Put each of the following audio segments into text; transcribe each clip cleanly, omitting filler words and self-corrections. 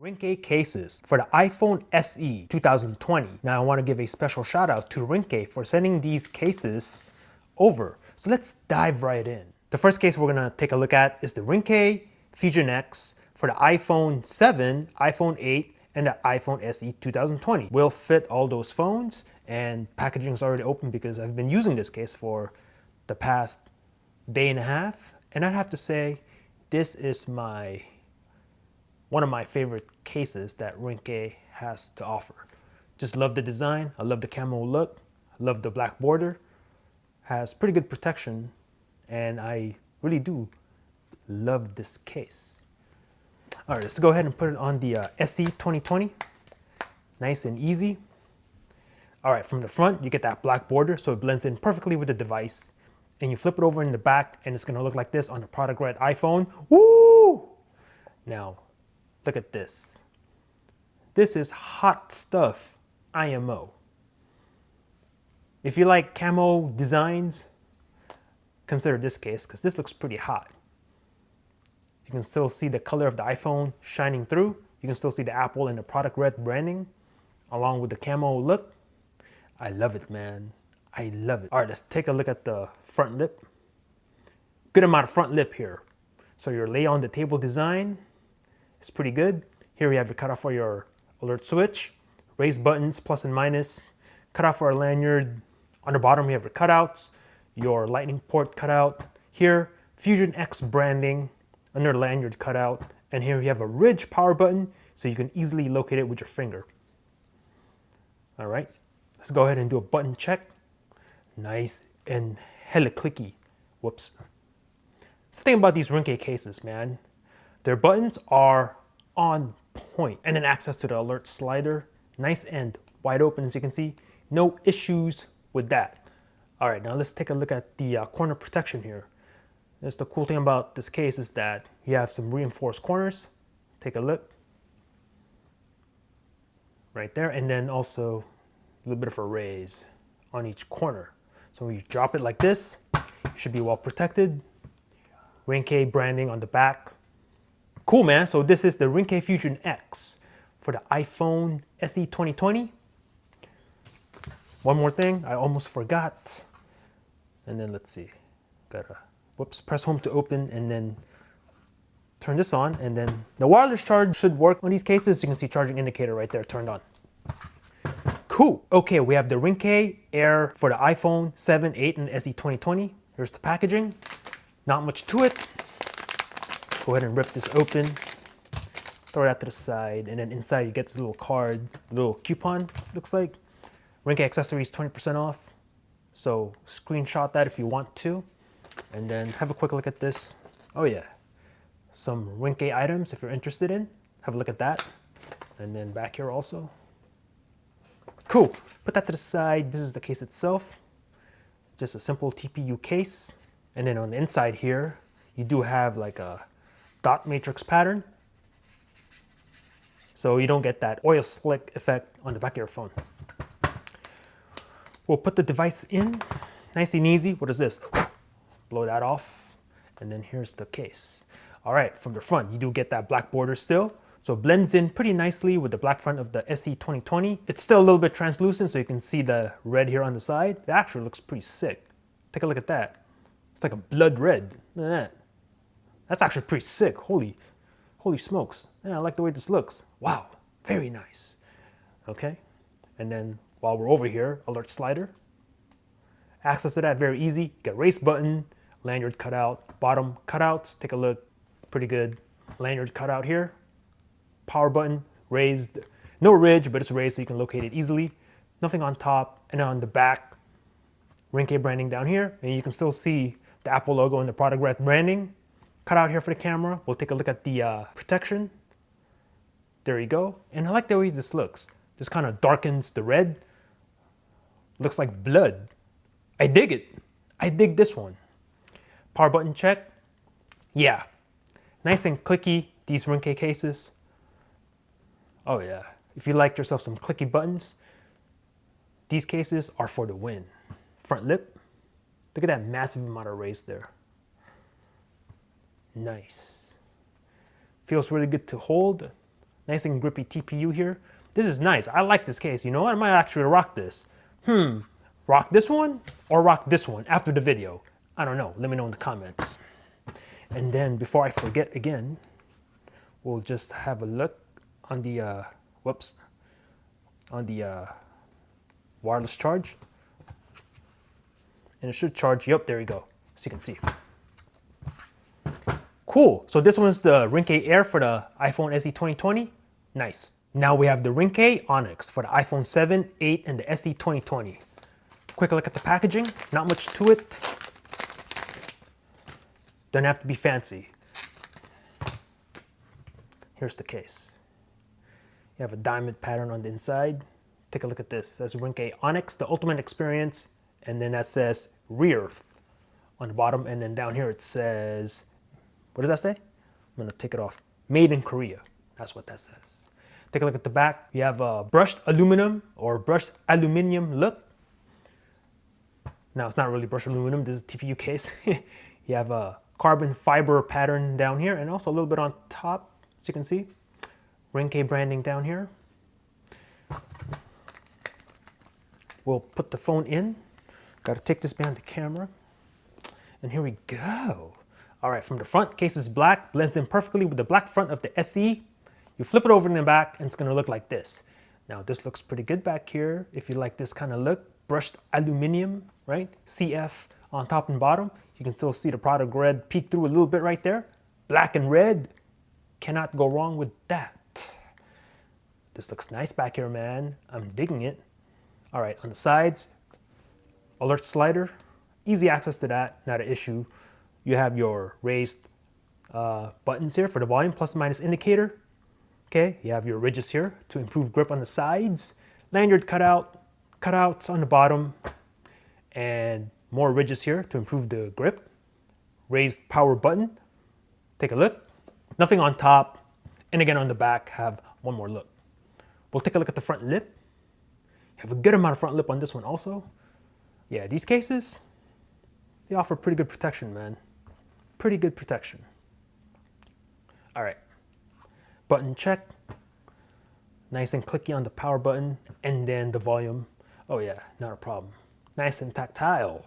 Ringke cases for the iPhone SE 2020. Now I want to give a special shout out to Ringke for sending these cases over. So let's dive right in. The first case we're going to take a look at is the Ringke Fusion X for the iPhone 7, iPhone 8, and the iPhone SE 2020. Will fit all those phones, and packaging is already open because I've been using this case for the past day and a half, and I'd have to say this is one of my favorite cases that Ringke has to offer. Just love the design, I love the camo look, I love the black border, has pretty good protection, and I really do love this case. All right, let's go ahead and put it on the SE 2020. Nice and easy. All right, from the front, you get that black border, so it blends in perfectly with the device. And you flip it over in the back, and it's gonna look like this on the product red iPhone. Woo! Now, look at this. This is hot stuff, IMO. If you like camo designs, consider this case, because this looks pretty hot. You can still see the color of the iPhone shining through. You can still see the Apple and the product red branding, along with the camo look. I love it, man. I love it. All right, let's take a look at the front lip. Good amount of front lip here. So your lay on the table design is pretty good. Here we have your cutoff for your alert switch, raise buttons, plus and minus, cutoff for our lanyard. On the bottom, we have your cutouts, your lightning port cutout. Here, Fusion X branding under the lanyard cutout. And here we have a ridge power button, so you can easily locate it with your finger. All right, let's go ahead and do a button check. Nice and hella clicky. Whoops. So the thing about these Ringke cases, man, their buttons are on point. And then access to the alert slider, nice and wide open, as you can see. No issues with that. All right, now let's take a look at the corner protection here. That's the cool thing about this case is that you have some reinforced corners. Take a look. Right there, and then also a little bit of a raise on each corner. So when you drop it like this, you should be well protected. Ringke branding on the back. Cool, man. So this is the Ringke Fusion X for the iPhone SE 2020. One more thing, I almost forgot. And then let's see, gotta, whoops, press home to open and then turn this on, and then the wireless charge should work on these cases. You can see charging indicator right there turned on. Cool. Okay, we have the Ringke Air for the iPhone 7, 8, and SE 2020. Here's the packaging. Not much to it. Go ahead and rip this open. Throw it out to the side, and then inside you get this little card, little coupon, looks like. Ringke accessories 20% off. So screenshot that if you want to. And then have a quick look at this. Oh yeah, some Ringke items if you're interested in. Have a look at that. And then back here also. Cool, put that to the side. This is the case itself. Just a simple TPU case. And then on the inside here, you do have like a dot matrix pattern. So you don't get that oil slick effect on the back of your phone. We'll put the device in, nice and easy. What is this? Blow that off. And then here's the case. All right, from the front, you do get that black border still. So it blends in pretty nicely with the black front of the SE 2020. It's still a little bit translucent, so you can see the red here on the side. It actually looks pretty sick. Take a look at that. It's like a blood red. Look at that. That's actually pretty sick. Holy smokes. Yeah, I like the way this looks. Wow, very nice. Okay, and then while we're over here, alert slider. Access to that very easy. Get race button, lanyard cutout, bottom cutouts. Take a look, pretty good. Lanyard cutout here. Power button, raised, no ridge, but it's raised so you can locate it easily. Nothing on top, and on the back, Ringke branding down here, and you can still see the Apple logo and the product red branding. Cut out here for the camera. We'll take a look at the protection. There you go, and I like the way this looks. This kind of darkens the red. Looks like blood. I dig it. I dig this one. Power button check. Yeah, nice and clicky, these Ringke cases. Oh yeah, if you like yourself some clicky buttons, these cases are for the win. Front lip, look at that massive amount of raise there. Nice. Feels really good to hold. Nice and grippy TPU here. This is nice. I like this case. You know what? I might actually rock this. Rock this one or rock this one after the video? I don't know. Let me know in the comments. And then before I forget again, we'll just have a look on the, wireless charge. And it should charge. Yep, there you go. So you can see. Cool. So this one's the Ringke Air for the iPhone SE 2020. Nice. Now we have the Ringke Onyx for the iPhone 7, 8, and the SE 2020. Quick look at the packaging. Not much to it. Doesn't have to be fancy. Here's the case. You have a diamond pattern on the inside. Take a look at this. It says Ringke Onyx, the ultimate experience. And then that says Re-Earth on the bottom. And then down here it says, what does that say? I'm gonna take it off. Made in Korea. That's what that says. Take a look at the back. You have a brushed aluminum or brushed aluminium look. Now it's not really brushed aluminum. This is a TPU case. You have a carbon fiber pattern down here and also a little bit on top, as you can see. Ringke branding down here. We'll put the phone in. Got to take this behind the camera. And here we go. All right, from the front, case is black, blends in perfectly with the black front of the SE. You flip it over in the back and it's gonna look like this. Now this looks pretty good back here. If you like this kind of look, brushed aluminum, right? CF on top and bottom. You can still see the product red peek through a little bit right there. Black and red, cannot go wrong with that. This looks nice back here, man. I'm digging it. All right, on the sides, alert slider, easy access to that, not an issue. You have your raised buttons here for the volume, plus and minus indicator. Okay, you have your ridges here to improve grip on the sides. Lanyard cutouts on the bottom, and more ridges here to improve the grip. Raised power button. Take a look. Nothing on top, and again on the back have one more look. We'll take a look at the front lip. You have a good amount of front lip on this one also. Yeah, these cases, they offer pretty good protection, man. Pretty good protection. All right, button check. Nice and clicky on the power button, and then the volume. Oh yeah, not a problem. Nice and tactile.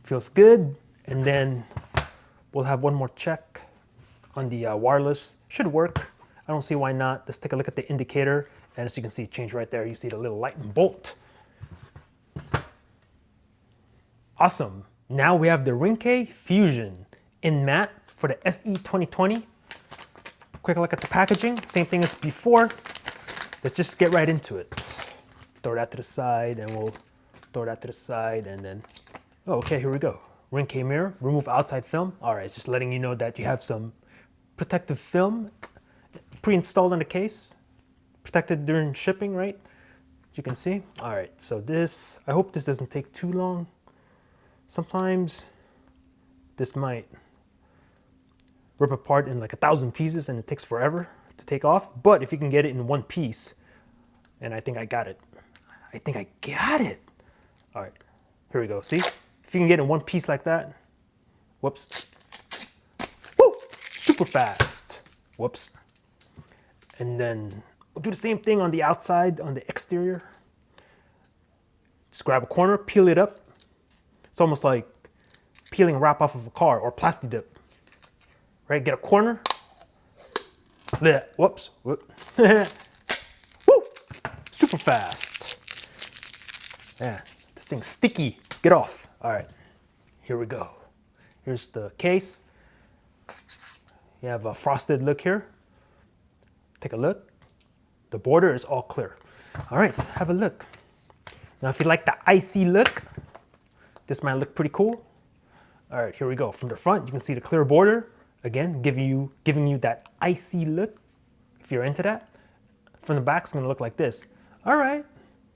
Feels good. And then we'll have one more check on the wireless. Should work. I don't see why not. Let's take a look at the indicator. And as you can see, change right there. You see the little lightning bolt. Awesome. Now we have the Ringke Fusion in matte for the SE 2020. Quick look at the packaging. Same thing as before. Let's just get right into it. Throw that to the side, and we'll throw that to the side, and then, oh, okay, here we go. Ringke mirror, remove outside film. All right, just letting you know that you have some protective film pre-installed in the case, protected during shipping, right? You can see. All right, so this, I hope this doesn't take too long. Sometimes this might rip apart in like 1,000 pieces and it takes forever to take off. But if you can get it in one piece, and I think I got it. I think I got it. All right, here we go. See, if you can get in one piece like that, whoops. Woo, super fast. Whoops. And then we'll do the same thing on the outside, on the exterior. Just grab a corner, peel it up. It's almost like peeling wrap off of a car or plastic dip. Right, get a corner. Whoops. Woo, super fast. Yeah, this thing's sticky. Get off. All right, here we go. Here's the case. You have a frosted look here. Take a look. The border is all clear. All right, let's have a look. Now, if you like the icy look, this might look pretty cool. All right, here we go. From the front, you can see the clear border. Again, giving you that icy look, if you're into that. From the back, it's gonna look like this. All right,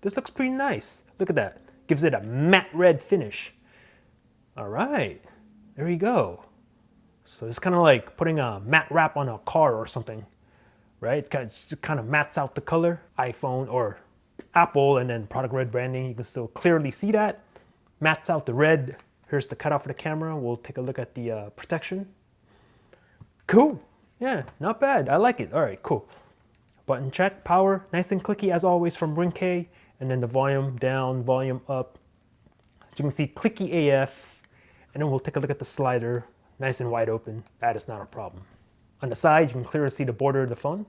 this looks pretty nice. Look at that. Gives it a matte red finish. All right, there you go. So it's kind of like putting a matte wrap on a car or something, right? It kind of mattes out the color. iPhone or Apple and then product red branding, you can still clearly see that. Mattes out the red. Here's the cutout for the camera. We'll take a look at the protection. Cool. Yeah, not bad. I like it. All right, cool. Button check, power, nice and clicky as always from Ringke. And then the volume down, volume up. As you can see, clicky AF. And then we'll take a look at the slider, nice and wide open. That is not a problem. On the side, you can clearly see the border of the phone.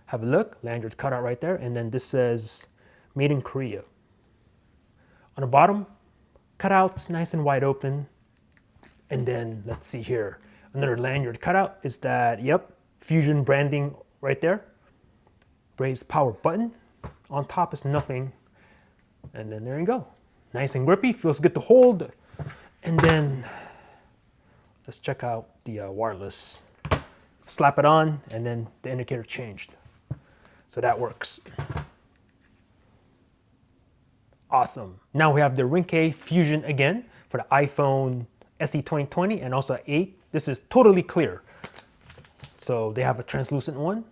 Have a look, lanyard cutout right there. And then this says made in Korea. On the bottom, cutouts nice and wide open. And then let's see here. Another lanyard cutout is that, yep, Fusion branding right there. Raise power button. On top is nothing. And then there you go. Nice and grippy, feels good to hold. And then let's check out the wireless. Slap it on and then the indicator changed. So that works. Awesome. Now we have the Ringke Fusion again for the iPhone SE 2020 and also 8. This is totally clear. So they have a translucent one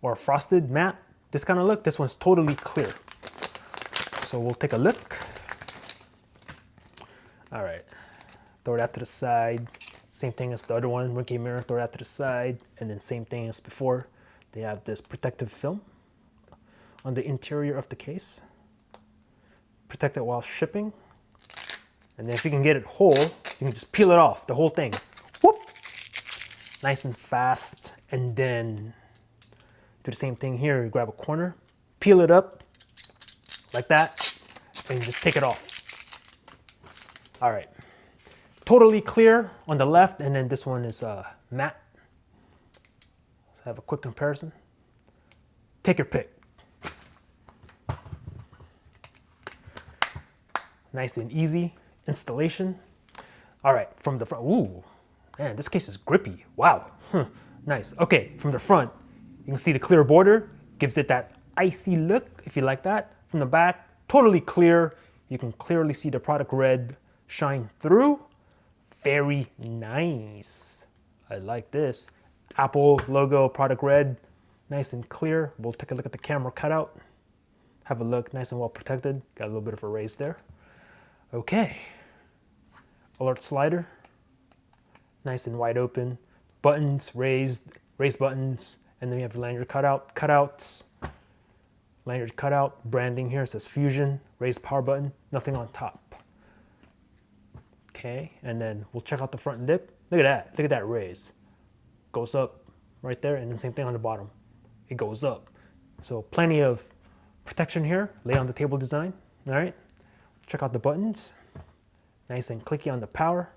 or a frosted matte. This kind of look, this one's totally clear. So we'll take a look. All right, throw that to the side. Same thing as the other one, Ringke mirror, throw that to the side. And then same thing as before. They have this protective film on the interior of the case. Protect it while shipping. And then if you can get it whole, you can just peel it off, the whole thing. Whoop! Nice and fast. And then do the same thing here. You grab a corner, peel it up like that, and just take it off. All right. Totally clear on the left, and then this one is matte. Let's have a quick comparison. Take your pick. Nice and easy installation. All right, from the front. Ooh, man, this case is grippy. Wow, nice. Okay, from the front, you can see the clear border. Gives it that icy look, if you like that. From the back, totally clear. You can clearly see the product red shine through. Very nice. I like this. Apple logo, product red, nice and clear. We'll take a look at the camera cutout. Have a look, nice and well protected. Got a little bit of a raise there. Okay. Alert slider, nice and wide open. Buttons, raised buttons. And then you have the lanyard cutout, cutouts. Lanyard cutout, branding here, it says Fusion, raised power button, nothing on top. Okay, and then we'll check out the front lip. Look at that raise. Goes up right there, and then same thing on the bottom. It goes up. So plenty of protection here, lay on the table design, all right? Check out the buttons. Nice and clicky on the power.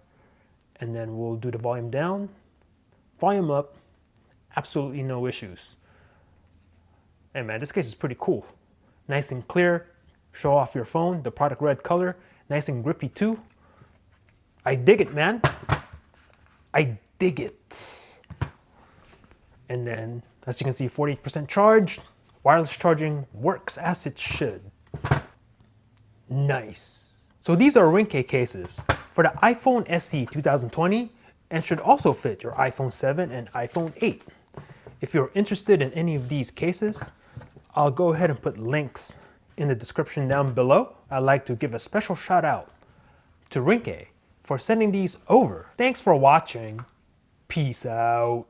And then we'll do the volume down, volume up, absolutely no issues. Hey man, this case is pretty cool. Nice and clear, show off your phone, the product red color, nice and grippy too. I dig it, man. I dig it. And then, as you can see, 48% charged. Wireless charging works as it should. Nice. So these are Ringke cases for the iPhone SE 2020 and should also fit your iPhone 7 and iPhone 8. If you're interested in any of these cases, I'll go ahead and put links in the description down below. I'd like to give a special shout out to Ringke for sending these over. Thanks for watching. Peace out.